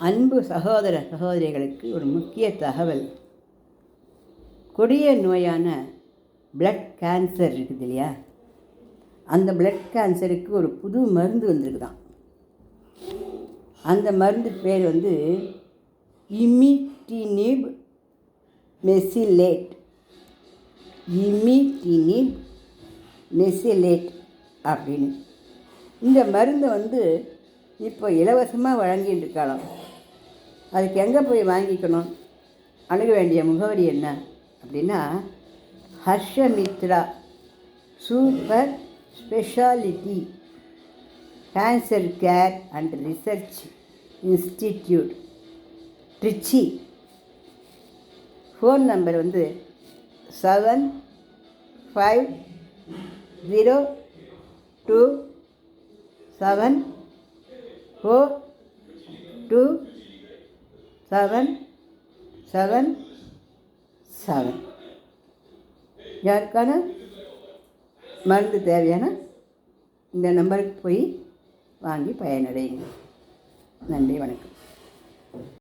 அன்பு சகோதர சகோதரிகளுக்கு ஒரு முக்கிய தகவல். கொடிய நோயான பிளட் கேன்சர் இருக்குது இல்லையா, அந்த பிளட் கேன்சருக்கு ஒரு புது மருந்து வந்திருக்குதான். அந்த மருந்து பேர் இமிட்டினிப் மெசிலேட். இமிட்டினிப் மெசிலேட் அப்படின்னு இந்த மருந்தை இப்போ இலவசமாக வழங்கிட்டு இருக்கலாம். அதுக்கு எங்கே போய் வாங்கிக்கணும், அணுக வேண்டிய முகவரி என்ன அப்படின்னா, Harshamitra super speciality cancer care and research institute, Trichy. Phone number 7502274777. யாருக்கான மருந்து தேவையான இந்த நம்பருக்கு போய் வாங்கி பயனடையுங்க. நன்றி, வணக்கம்.